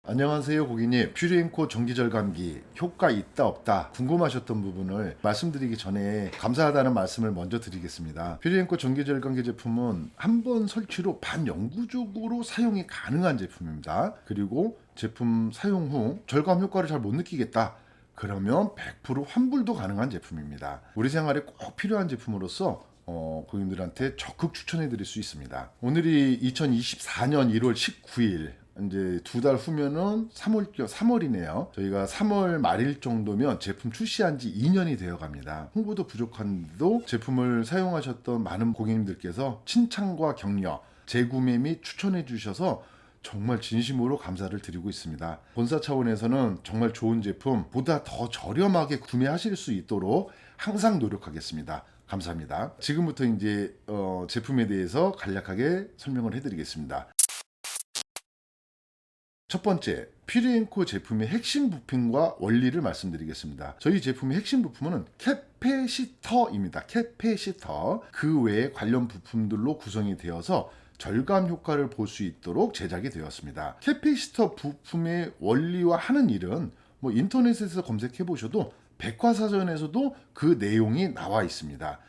안녕하세요 고객님. 퓨리엔코 전기절감기 효과 있다 없다 궁금하셨던 부분을 말씀드리기 전에 감사하다는 말씀을 먼저 드리겠습니다. 퓨리엔코 전기절감기 제품은 한 번 설치로 반영구적으로 사용이 가능한 제품입니다. 그리고 제품 사용 후 절감 효과를 잘 못 느끼겠다, 그러면 100% 환불도 가능한 제품입니다. 우리 생활에 꼭 필요한 제품으로서 고객님들한테 적극 추천해 드릴 수 있습니다. 오늘이 2024년 1월 19일, 이제 두 달 후면은 3월이네요. 저희가 3월 말일 정도면 제품 출시한 지 2년이 되어 갑니다. 홍보도 부족한데도 제품을 사용하셨던 많은 고객님들께서 칭찬과 격려, 재구매 및 추천해 주셔서 정말 진심으로 감사를 드리고 있습니다. 본사 차원에서는 정말 좋은 제품 보다 더 저렴하게 구매하실 수 있도록 항상 노력하겠습니다. 감사합니다. 지금부터 이제 제품에 대해서 간략하게 설명을 해드리겠습니다. 첫 번째, 퓨리엔코 제품의 핵심 부품과 원리를 말씀드리겠습니다. 저희 제품의 핵심 부품은 캐패시터입니다. 캐패시터. 그 외에 관련 부품들로 구성이 되어서 절감 효과를 볼 수 있도록 제작이 되었습니다. 캐패시터 부품의 원리와 하는 일은 인터넷에서 검색해 보셔도 백과사전에서도 그 내용이 나와 있습니다.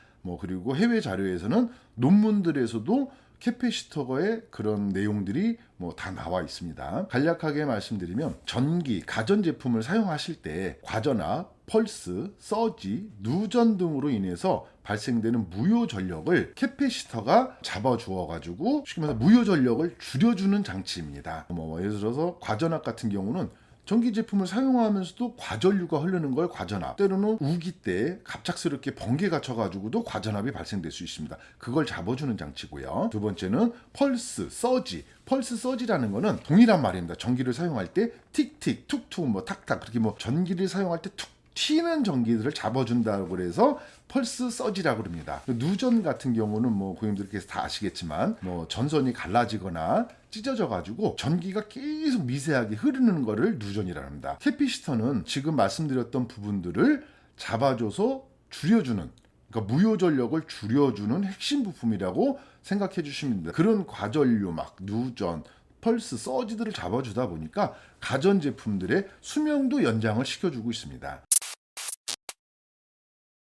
그리고 해외 자료에서는 논문들에서도 캐패시터의 그런 내용들이 다 나와 있습니다. 간략하게 말씀드리면 전기, 가전제품을 사용하실 때 과전압, 펄스, 서지, 누전 등으로 인해서 발생되는 무효 전력을 캐패시터가 잡아주어 가지고 쉽게 말해서 무효 전력을 줄여주는 장치입니다. 예를 들어서 과전압 같은 경우는 전기 제품을 사용하면서도 과전류가 흐르는 걸 과전압, 때로는 우기 때 갑작스럽게 번개가 쳐가지고도 과전압이 발생될 수 있습니다. 그걸 잡아주는 장치고요. 두 번째는 펄스, 서지. 펄스 서지라는 거는 동일한 말입니다. 전기를 사용할 때 틱틱, 툭툭, 탁탁, 그렇게 전기를 사용할 때 툭 튀는 전기들을 잡아준다고 해서 펄스 서지라고 합니다. 누전 같은 경우는 고객님들께서 다 아시겠지만 전선이 갈라지거나 찢어져 가지고 전기가 계속 미세하게 흐르는 거를 누전이라고 합니다. 캐패시터는 지금 말씀드렸던 부분들을 잡아줘서 줄여주는, 그러니까 무효 전력을 줄여주는 핵심 부품이라고 생각해 주시면 됩니다. 그런 과전류 누전, 펄스, 서지들을 잡아주다 보니까 가전제품들의 수명도 연장을 시켜주고 있습니다.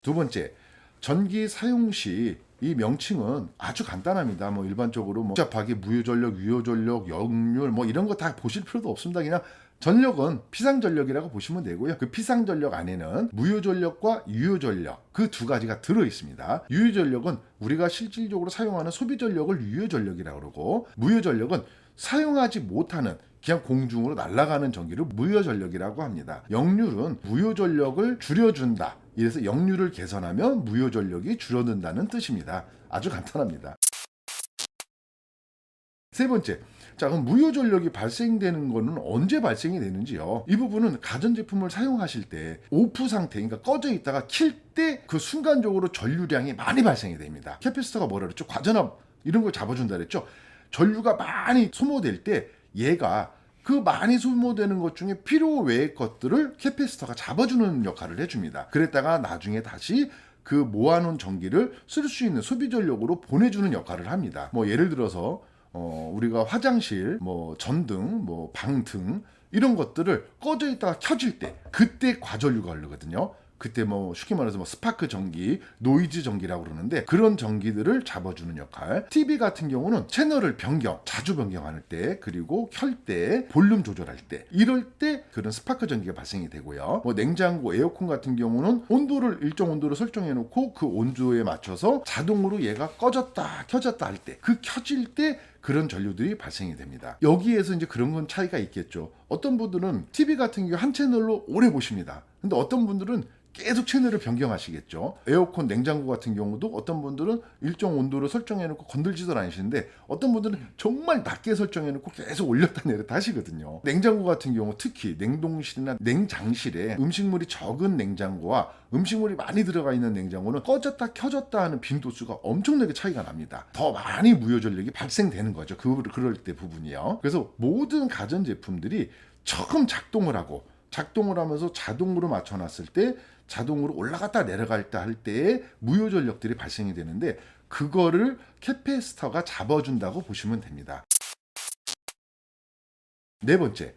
두 번째, 전기 사용 시 이 명칭은 아주 간단합니다. 일반적으로 복잡하게 무효전력, 유효전력, 역률 이런 거 다 보실 필요도 없습니다. 그냥 전력은 피상전력이라고 보시면 되고요. 그 피상전력 안에는 무효전력과 유효전력, 그 두 가지가 들어 있습니다. 유효전력은 우리가 실질적으로 사용하는 소비전력을 유효전력이라고 그러고, 무효전력은 사용하지 못하는 그냥 공중으로 날아가는 전기를 무효전력이라고 합니다. 역률은 무효전력을 줄여준다. 이래서 역률을 개선하면 무효전력이 줄어든다는 뜻입니다. 아주 간단합니다. 세 번째, 자, 그럼 무효전력이 발생되는 거는 언제 발생이 되는지요? 이 부분은 가전제품을 사용하실 때 오프 상태, 그러니까 꺼져 있다가 킬 때 그 순간적으로 전류량이 많이 발생이 됩니다. 캐패시터가 뭐라 그랬죠? 과전압 이런 걸 잡아준다 그랬죠? 전류가 많이 소모될 때 얘가 그 많이 소모되는 것 중에 필요 외의 것들을 캐패시터가 잡아주는 역할을 해줍니다. 그랬다가 나중에 다시 그 모아놓은 전기를 쓸 수 있는 소비전력으로 보내주는 역할을 합니다. 예를 들어서 우리가 화장실, 전등, 방 등 이런 것들을 꺼져 있다가 켜질 때 그때 과전류가 흐르거든요. 그때 쉽게 말해서 스파크 전기, 노이즈 전기라고 그러는데 그런 전기들을 잡아주는 역할. TV 같은 경우는 채널을 자주 변경할 때, 그리고 켤 때, 볼륨 조절할 때, 이럴 때 그런 스파크 전기가 발생이 되고요. 냉장고, 에어컨 같은 경우는 일정 온도를 설정해 놓고 그 온도에 맞춰서 자동으로 얘가 꺼졌다, 켜졌다 할 때, 그 켜질 때 그런 전류들이 발생이 됩니다. 여기에서 이제 그런 건 차이가 있겠죠. 어떤 분들은 TV 같은 경우 한 채널로 오래 보십니다. 근데 어떤 분들은 계속 채널을 변경하시겠죠. 에어컨, 냉장고 같은 경우도 어떤 분들은 일정 온도를 설정해놓고 건들지도 않으시는데 어떤 분들은 정말 낮게 설정해놓고 계속 올렸다 내렸다 하시거든요. 냉장고 같은 경우 특히 냉동실이나 냉장실에 음식물이 적은 냉장고와 음식물이 많이 들어가 있는 냉장고는 꺼졌다 켜졌다 하는 빈도수가 엄청나게 차이가 납니다. 더 많이 무효전력이 발생되는 거죠. 그럴 때 부분이요. 그래서 모든 가전제품들이 처음 작동을 하면서 자동으로 맞춰놨을 때 자동으로 올라갔다 내려갔다 할 때에 무효전력들이 발생이 되는데 그거를 캐패시터가 잡아준다고 보시면 됩니다. 네 번째,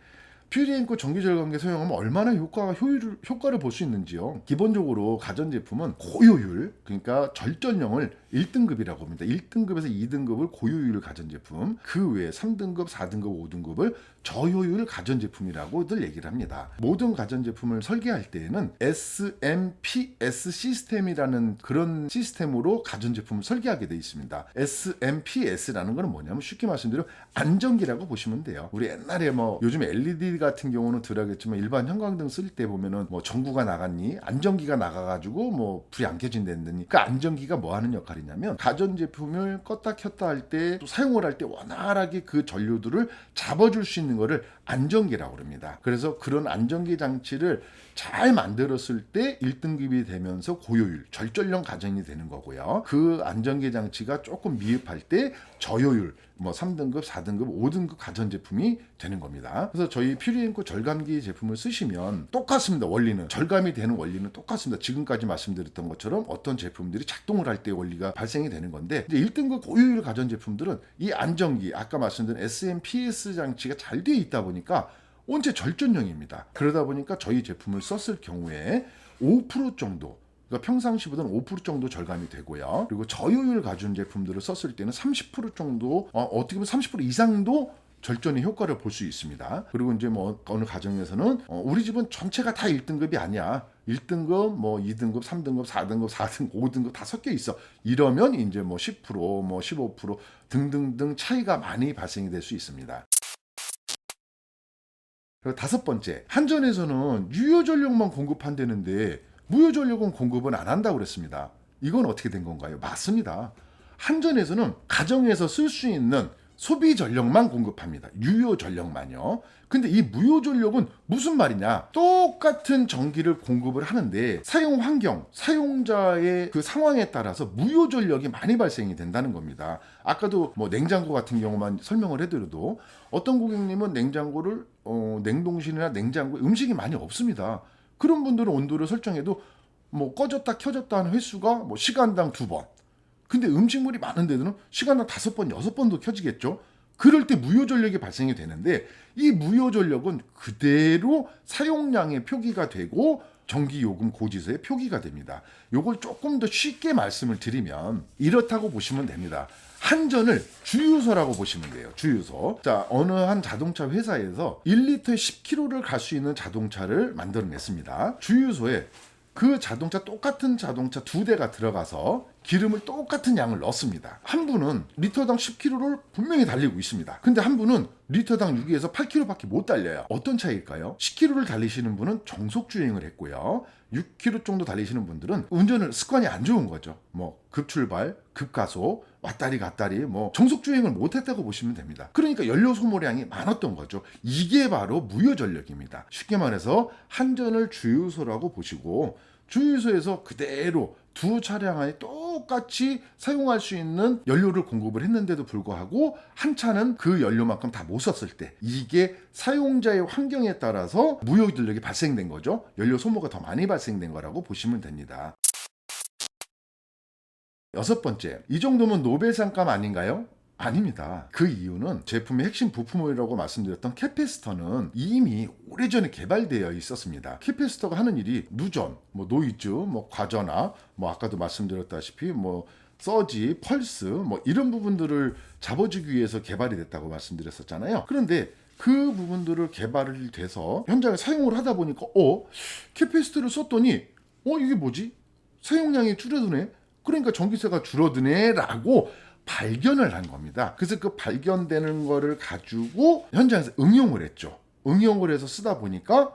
퓨리앤코 전기절감기 사용하면 얼마나 효과를 볼 수 있는지요. 기본적으로 가전제품은 고효율, 그러니까 절전량을 1등급이라고 합니다. 1등급에서 2등급을 고효율 가전제품, 그 외에 3등급, 4등급, 5등급을 저효율 가전제품이라고들 얘기를 합니다. 모든 가전제품을 설계할 때에는 SMPS 시스템이라는 그런 시스템으로 가전제품을 설계하게 되어 있습니다. SMPS라는 건 뭐냐면 쉽게 말씀드려 안전기라고 보시면 돼요. 우리 옛날에 뭐 요즘 LED 같은 경우는 덜하겠지만 일반 형광등 쓸 때 보면은 뭐 전구가 나갔니 안전기가 나가가지고 뭐 불이 안 켜진다더니 그 안전기가 뭐 하는 역할이냐면 가전제품을 껐다 켰다 할 때 또 사용을 할 때 원활하게 그 전류들을 잡아줄 수 있는 거를 안전기라고 합니다. 그래서 그런 안전기 장치를 잘 만들었을 때 1등급이 되면서 고효율, 절전령 가전이 되는 거고요. 그 안전기 장치가 조금 미흡할 때 저효율, 뭐 3등급, 4등급, 5등급 가전제품이 되는 겁니다. 그래서 저희 퓨리앤코 절감기 제품을 쓰시면 똑같습니다. 원리는 절감이 되는 원리는 똑같습니다. 지금까지 말씀드렸던 것처럼 어떤 제품들이 작동을 할 때 원리가 발생이 되는 건데 이제 1등급 고효율 가전제품들은 이 안전기, 아까 말씀드린 SMPS 장치가 잘 되어 있다 보니까 온체 절전형입니다. 그러다 보니까 저희 제품을 썼을 경우에 5% 정도, 그러니까 평상시보다는 5% 정도 절감이 되고요. 그리고 저효율 가전 제품들을 썼을 때는 30% 정도, 어떻게 보면 30% 이상도 절전의 효과를 볼 수 있습니다. 그리고 이제 뭐 어느 가정에서는 우리 집은 전체가 다 1등급이 아니야. 1등급, 뭐 2등급, 3등급, 4등급, 4등급, 5등급 다 섞여 있어. 이러면 이제 뭐 10%, 뭐 15% 등등등 차이가 많이 발생이 될 수 있습니다. 그리고 다섯 번째, 한전에서는 유효전력만 공급한다는데 무효전력은 공급은 안 한다고 그랬습니다. 이건 어떻게 된 건가요? 맞습니다. 한전에서는 가정에서 쓸 수 있는 소비 전력만 공급합니다. 유효 전력만요. 근데 이 무효 전력은 무슨 말이냐? 똑같은 전기를 공급을 하는데 사용 환경, 사용자의 그 상황에 따라서 무효 전력이 많이 발생이 된다는 겁니다. 아까도 뭐 냉장고 같은 경우만 설명을 해드려도 어떤 고객님은 냉장고를 냉동실이나 냉장고에 음식이 많이 없습니다. 그런 분들은 온도를 설정해도 뭐 꺼졌다 켜졌다 하는 횟수가 뭐 시간당 2번. 근데 음식물이 많은 데는 시간당 5번, 6번도 켜지겠죠. 그럴 때 무효전력이 발생이 되는데 이 무효전력은 그대로 사용량의 표기가 되고 전기요금 고지서의 표기가 됩니다. 이걸 조금 더 쉽게 말씀을 드리면 이렇다고 보시면 됩니다. 한전을 주유소라고 보시면 돼요. 주유소. 자, 어느 한 자동차 회사에서 1리터에 10km를 갈 수 있는 자동차를 만들어냈습니다. 주유소에 그 자동차 똑같은 자동차 2대가 들어가서 기름을 똑같은 양을 넣습니다. 한 분은 리터당 10km를 분명히 달리고 있습니다. 근데 한 분은 리터당 6에서 8km밖에 못 달려요. 어떤 차이일까요? 10km를 달리시는 분은 정속 주행을 했고요. 6km 정도 달리시는 분들은 운전을 습관이 안 좋은 거죠. 뭐 급출발, 급가속, 왔다리 갔다리 뭐 정속 주행을 못했다고 보시면 됩니다. 그러니까 연료 소모량이 많았던 거죠. 이게 바로 무효전력입니다. 쉽게 말해서 한전을 주유소라고 보시고 주유소에서 그대로 두 차량 안에 똑같이 사용할 수 있는 연료를 공급을 했는데도 불구하고 한 차는 그 연료만큼 다 못 썼을 때 이게 사용자의 환경에 따라서 무효전력이 발생된 거죠. 연료 소모가 더 많이 발생된 거라고 보시면 됩니다. 여섯 번째, 이 정도면 노벨상감 아닌가요? 아닙니다. 그 이유는 제품의 핵심 부품이라고 말씀드렸던 캐패시터는 이미 오래전에 개발되어 있었습니다. 캐패시터가 하는 일이 누전, 뭐 노이즈, 뭐 과전압, 뭐 아까도 말씀드렸다시피 뭐 서지, 펄스, 뭐 이런 부분들을 잡아주기 위해서 개발이 됐다고 말씀드렸었잖아요. 그런데 그 부분들을 개발이 돼서 현장에 사용을 하다 보니까 캐패시터를 썼더니 이게 뭐지? 사용량이 줄어드네? 그러니까 전기세가 줄어드네라고 발견을 한 겁니다. 그래서 그 발견되는 거를 가지고 현장에서 응용을 했죠. 응용을 해서 쓰다 보니까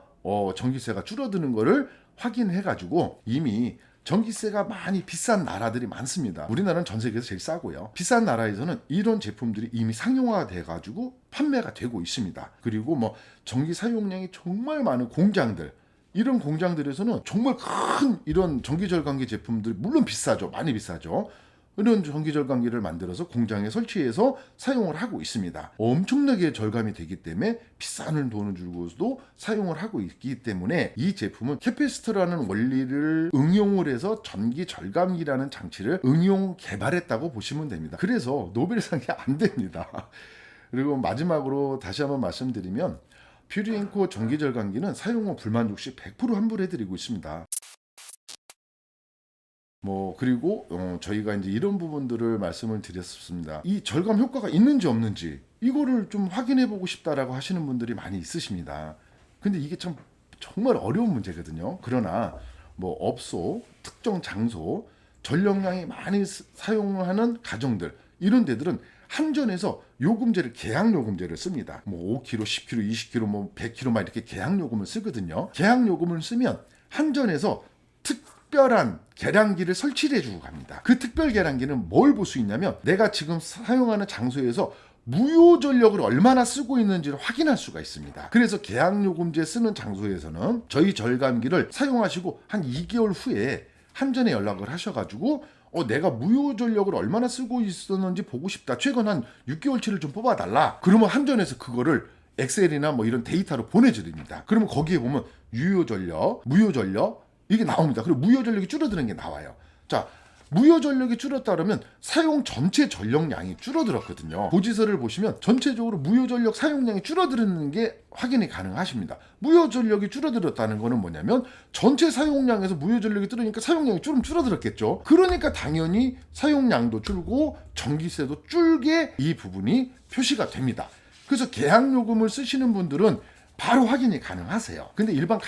전기세가 줄어드는 거를 확인해가지고 이미 전기세가 많이 비싼 나라들이 많습니다. 우리나라는 전 세계에서 제일 싸고요. 비싼 나라에서는 이런 제품들이 이미 상용화돼가지고 판매가 되고 있습니다. 그리고 뭐 전기 사용량이 정말 많은 공장들, 이런 공장들에서는 정말 큰 이런 전기절감기 제품들 물론 비싸죠. 많이 비싸죠. 이런 전기절감기를 만들어서 공장에 설치해서 사용을 하고 있습니다. 엄청나게 절감이 되기 때문에 비싼 돈을 주고도 사용을 하고 있기 때문에 이 제품은 캐패시터라는 원리를 응용을 해서 전기절감기라는 장치를 응용 개발했다고 보시면 됩니다. 그래서 노벨상이 안 됩니다. 그리고 마지막으로 다시 한번 말씀드리면 퓨리앵코 전기절감기는 사용 후 불만족 시 100% 환불해드리고 있습니다. 그리고 저희가 이제 이런 부분들을 말씀을 드렸습니다. 이 절감 효과가 있는지 없는지 이거를 좀 확인해 보고 싶다라고 하시는 분들이 많이 있으십니다. 근데 이게 참 정말 어려운 문제거든요. 그러나 업소, 특정 장소, 전력량이 많이 사용하는 가정들 이런 데들은 한전에서 요금제를 계약요금제를 씁니다. 5kg, 10kg, 20kg, 100kg 막 이렇게 계약요금을 쓰거든요. 계약요금을 쓰면 한전에서 특별한 계량기를 설치를 해주고 갑니다. 그 특별 계량기는 뭘 볼 수 있냐면 내가 지금 사용하는 장소에서 무효 전력을 얼마나 쓰고 있는지를 확인할 수가 있습니다. 그래서 계약요금제 쓰는 장소에서는 저희 절감기를 사용하시고 한 2개월 후에 한전에 연락을 하셔가지고 내가 무효 전력을 얼마나 쓰고 있었는지 보고 싶다. 최근 한 6개월치를 좀 뽑아달라. 그러면 한전에서 그거를 엑셀이나 이런 데이터로 보내드립니다. 그러면 거기에 보면 유효 전력, 무효 전력 이게 나옵니다. 그리고 무효 전력이 줄어드는 게 나와요. 자, 무효 전력이 줄었다 그러면 사용 전체 전력량이 줄어들었거든요. 고지서를 보시면 전체적으로 무효 전력 사용량이 줄어드는 게 확인이 가능하십니다. 무효 전력이 줄어들었다는 거는 뭐냐면 전체 사용량에서 무효 전력이 줄으니까 사용량이 좀 줄어들었겠죠. 그러니까 당연히 사용량도 줄고 전기세도 줄게 이 부분이 표시가 됩니다. 그래서 계약요금을 쓰시는 분들은 바로 확인이 가능하세요. 근데 일반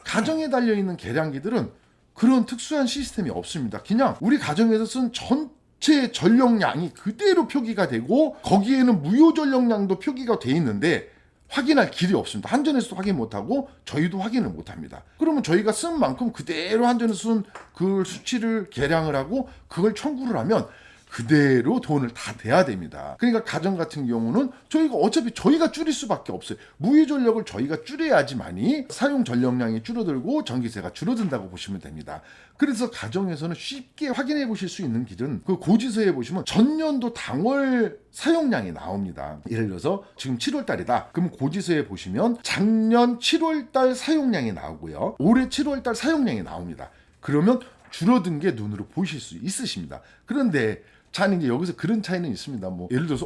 가정에 달려있는 계량기들은 그런 특수한 시스템이 없습니다. 그냥 우리 가정에서 쓴 전체 전력량이 그대로 표기가 되고 거기에는 무효 전력량도 표기가 돼 있는데 확인할 길이 없습니다. 한전에서도 확인 못하고 저희도 확인을 못합니다. 그러면 저희가 쓴 만큼 그대로 한전에서 쓴 그 수치를 계량을 하고 그걸 청구를 하면 그대로 돈을 다 대야 됩니다. 그러니까 가정 같은 경우는 저희가 줄일 수밖에 없어요. 무효 전력을 저희가 줄여야지만이 사용 전력량이 줄어들고 전기세가 줄어든다고 보시면 됩니다. 그래서 가정에서는 쉽게 확인해 보실 수 있는 길은 그 고지서에 보시면 전년도 당월 사용량이 나옵니다. 예를 들어서 지금 7월 달이다. 그럼 고지서에 보시면 작년 7월 달 사용량이 나오고요. 올해 1 7월 달 사용량이 나옵니다. 그러면 줄어든 게 눈으로 보실 수 있으십니다. 그런데 차는 이제 여기서 그런 차이는 있습니다. 예를 들어서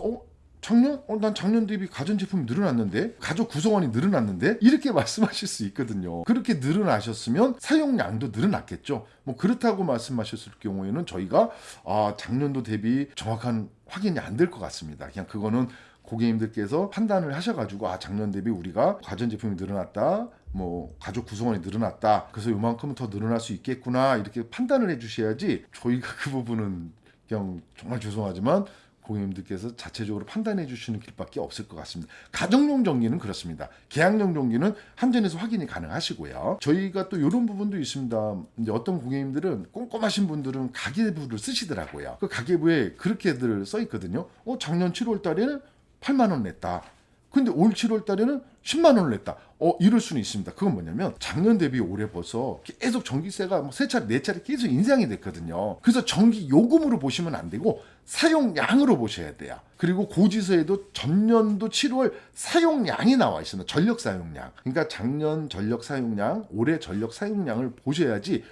난 작년 대비 가전제품이 늘어났는데 가족 구성원이 늘어났는데 이렇게 말씀하실 수 있거든요. 그렇게 늘어나셨으면 사용량도 늘어났겠죠. 그렇다고 말씀하셨을 경우에는 저희가 작년도 대비 정확한 확인이 안 될 것 같습니다. 그냥 그거는 고객님들께서 판단을 하셔가지고 작년 대비 우리가 가전제품이 늘어났다, 가족 구성원이 늘어났다, 그래서 요만큼은 더 늘어날 수 있겠구나 이렇게 판단을 해주셔야지 저희가 그 부분은 그냥 정말 죄송하지만 고객님들께서 자체적으로 판단해 주시는 길밖에 없을 것 같습니다. 가정용 전기는 그렇습니다. 계약용 전기는 한전에서 확인이 가능하시고요. 저희가 또 이런 부분도 있습니다. 이제 어떤 고객님들은 꼼꼼하신 분들은 가계부를 쓰시더라고요. 그 가계부에 그렇게들 써 있거든요. 작년 7월 달에는 8만 원 냈다. 근데 올 7월 달에는 10만 원을 냈다. 이럴 수는 있습니다. 그건 뭐냐면 작년 대비 올해 벌써 계속 전기세가 3차례, 4차례 계속 인상이 됐거든요. 그래서 전기 요금으로 보시면 안 되고 사용량으로 보셔야 돼요. 그리고 고지서에도 전년도 7월 사용량이 나와 있습니다. 전력 사용량. 그러니까 작년 전력 사용량, 올해 전력 사용량을 보셔야지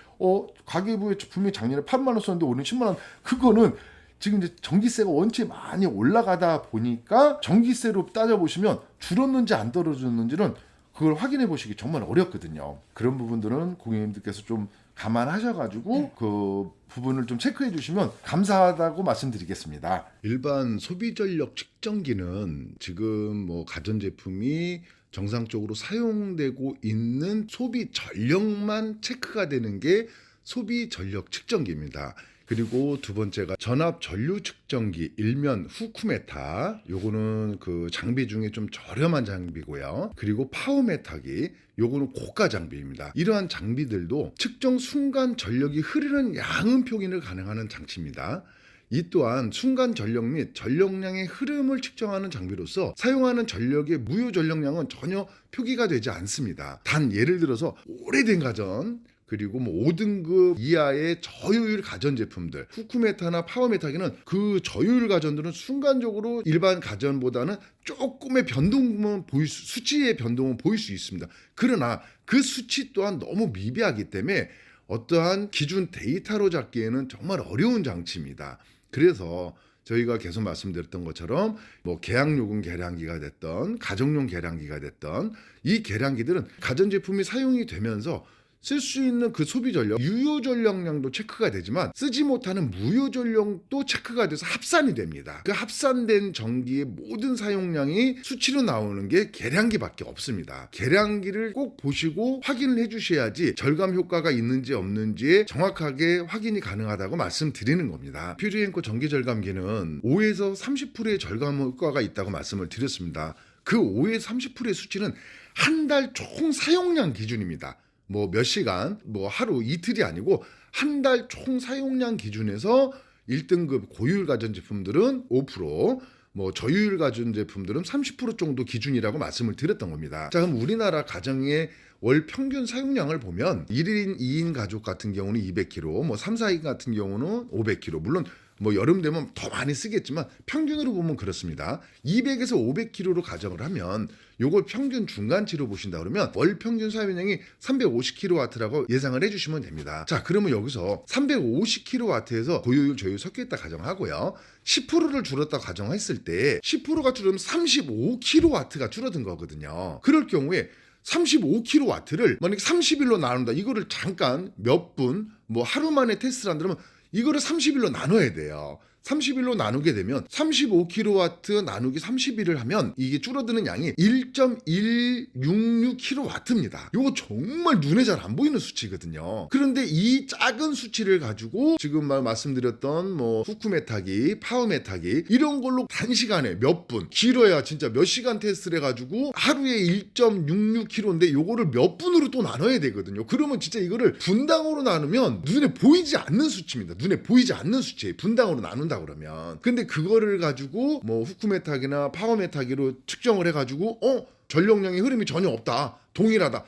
가계부에 분명히 작년에 8만 원 썼는데 올해는 10만 원. 그거는 지금 이제 전기세가 원체 많이 올라가다 보니까 전기세로 따져보시면 줄었는지 안 떨어졌는지는 그걸 확인해 보시기 정말 어렵거든요. 그런 부분들은 고객님들께서 좀 감안하셔가지고 그 부분을 좀 체크해 주시면 감사하다고 말씀드리겠습니다. 일반 소비전력 측정기는 지금 가전제품이 정상적으로 사용되고 있는 소비 전력만 체크가 되는 게 소비전력 측정기입니다. 그리고 두 번째가 전압 전류 측정기, 일면 후쿠메타. 요거는 그 장비 중에 좀 저렴한 장비고요. 그리고 파워메타기, 요거는 고가 장비입니다. 이러한 장비들도 측정 순간 전력이 흐르는 양은 표기를 가능하는 장치입니다. 이 또한 순간 전력 및 전력량의 흐름을 측정하는 장비로서 사용하는 전력의 무효 전력량은 전혀 표기가 되지 않습니다. 단 예를 들어서 오래된 가전, 그리고 5등급 이하의 저효율 가전제품들, 후쿠메타나 파워메타기는 그 저효율 가전들은 순간적으로 일반 가전보다는 조금의 변동은 수치의 변동은 보일 수 있습니다. 그러나 그 수치 또한 너무 미비하기 때문에 어떠한 기준 데이터로 잡기에는 정말 어려운 장치입니다. 그래서 저희가 계속 말씀드렸던 것처럼 뭐 계약요금 계량기가 됐던 가정용 계량기가 됐던 이 계량기들은 가전제품이 사용이 되면서 쓸 수 있는 그 소비 전력, 유효 전력량도 체크가 되지만 쓰지 못하는 무효 전력도 체크가 돼서 합산이 됩니다. 그 합산된 전기의 모든 사용량이 수치로 나오는 게 계량기밖에 없습니다. 계량기를 꼭 보시고 확인을 해주셔야지 절감 효과가 있는지 없는지에 정확하게 확인이 가능하다고 말씀드리는 겁니다. 퓨리엔코 전기 절감기는 5에서 30%의 절감 효과가 있다고 말씀을 드렸습니다. 그 5에서 30%의 수치는 한 달 총 사용량 기준입니다. 뭐 몇 시간, 뭐 하루 이틀이 아니고 한 달 총 사용량 기준에서 1등급 고효율 가전제품들은 5%, 뭐 저효율 가전제품들은 30% 정도 기준이라고 말씀을 드렸던 겁니다. 자, 그럼 우리나라 가정의 월 평균 사용량을 보면 1인, 2인 가족 같은 경우는 200kg, 뭐 3, 4인 같은 경우는 500kg. 물론 뭐 여름 되면 더 많이 쓰겠지만 평균으로 보면 그렇습니다. 200에서 500kg로 가정을 하면 요걸 평균 중간치로 보신다 그러면 월 평균 사용량이 350kW라고 예상을 해주시면 됩니다. 자, 그러면 여기서 350kW에서 고효율, 저효율 섞여 있다 가정하고요. 10%를 줄였다 가정했을 때 10%가 줄으면 35kW가 줄어든 거거든요. 그럴 경우에 35kW를 만약에 30일로 나눈다. 이거를 잠깐 몇 분, 뭐 하루 만에 테스트를 한다면 이거를 30일로 나눠야 돼요. 30일로 나누게 되면 35kW 나누기 30일을 하면 이게 줄어드는 양이 1.166kW입니다. 이거 정말 눈에 잘 안 보이는 수치거든요. 그런데 이 작은 수치를 가지고 지금 말씀드렸던 뭐 후쿠메타기, 파워메타기 이런 걸로 단시간에 몇 분, 길어야 진짜 몇 시간 테스트를 해가지고 하루에 1.66kW인데 요거를 몇 분으로 또 나눠야 되거든요. 그러면 진짜 이거를 분당으로 나누면 눈에 보이지 않는 수치입니다. 눈에 보이지 않는 수치에 분당으로 나눈다 그러면. 근데 그거를 가지고 뭐 후쿠메타기나 파워메타기로 측정을 해가지고 전력량의 흐름이 전혀 없다, 동일하다,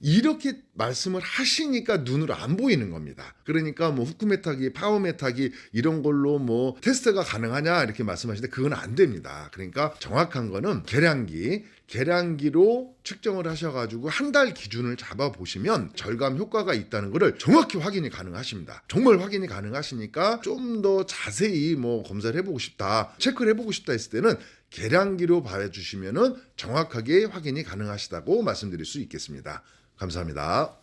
이렇게 말씀을 하시니까 눈으로 안 보이는 겁니다. 그러니까 뭐 후쿠메타기, 파워메타기 이런 걸로 뭐 테스트가 가능하냐 이렇게 말씀하시는데 그건 안 됩니다. 그러니까 정확한 거는 계량기로 측정을 하셔가지고 한 달 기준을 잡아보시면 절감 효과가 있다는 것을 정확히 확인이 가능하십니다. 정말 확인이 가능하시니까 좀 더 자세히 뭐 검사를 해보고 싶다, 체크를 해보고 싶다 했을 때는 계량기로 봐주시면은 정확하게 확인이 가능하시다고 말씀드릴 수 있겠습니다. 감사합니다.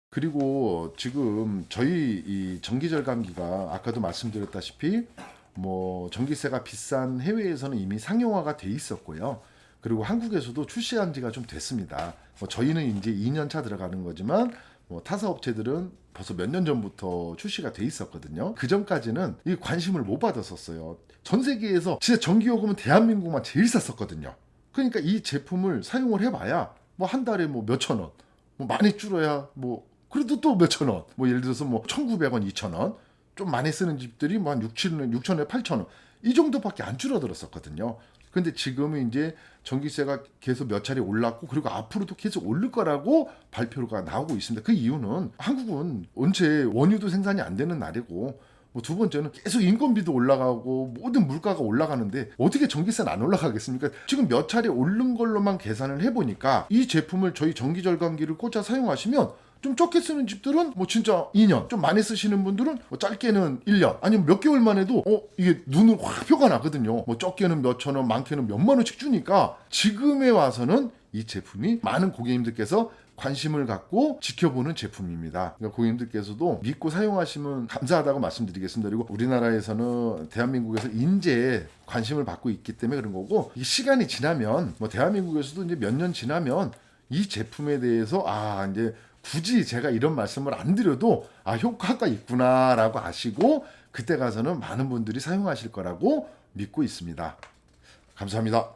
그리고 지금 저희 이 전기절감기가 아까도 말씀드렸다시피 뭐 전기세가 비싼 해외에서는 이미 상용화가 돼 있었고요. 그리고 한국에서도 출시한 지가 좀 됐습니다. 뭐 저희는 이제 2년 차 들어가는 거지만 뭐 타사 업체들은 벌써 몇 년 전부터 출시가 돼 있었거든요. 그 전까지는 이 관심을 못 받았었어요. 전 세계에서 진짜 전기요금은 대한민국만 제일 쌌었거든요. 그러니까 이 제품을 사용을 해봐야 뭐 한 달에 뭐 몇천 원, 뭐 많이 줄어야 뭐 그래도 또 몇천 원, 뭐 예를 들어서 뭐 1,900원, 2,000원, 좀 많이 쓰는 집들이 뭐 한 6,000원, 8,000원 이 정도밖에 안 줄어들었었거든요. 근데 지금은 이제 전기세가 계속 몇 차례 올랐고 그리고 앞으로도 계속 오를 거라고 발표가 나오고 있습니다. 그 이유는 한국은 원체 원유도 생산이 안 되는 나라고 뭐 두 번째는 계속 인건비도 올라가고 모든 물가가 올라가는데 어떻게 전기세는 안 올라가겠습니까? 지금 몇 차례 오른 걸로만 계산을 해보니까 이 제품을 저희 전기절감기를 꽂아 사용하시면 좀 적게 쓰는 집들은 뭐 진짜 2년, 좀 많이 쓰시는 분들은 뭐 짧게는 1년, 아니면 몇 개월만 해도 이게 눈으로 확 표가 나거든요. 뭐 적게는 몇천 원, 많게는 몇만 원씩 주니까 지금에 와서는 이 제품이 많은 고객님들께서 관심을 갖고 지켜보는 제품입니다. 그러니까 고객님들께서도 믿고 사용하시면 감사하다고 말씀드리겠습니다. 그리고 우리나라에서는 대한민국에서 인재 관심을 받고 있기 때문에 그런 거고, 이 시간이 지나면 뭐 대한민국에서도 이제 몇 년 지나면 이 제품에 대해서 이제 굳이 제가 이런 말씀을 안 드려도 효과가 있구나라고 아시고 그때 가서는 많은 분들이 사용하실 거라고 믿고 있습니다. 감사합니다.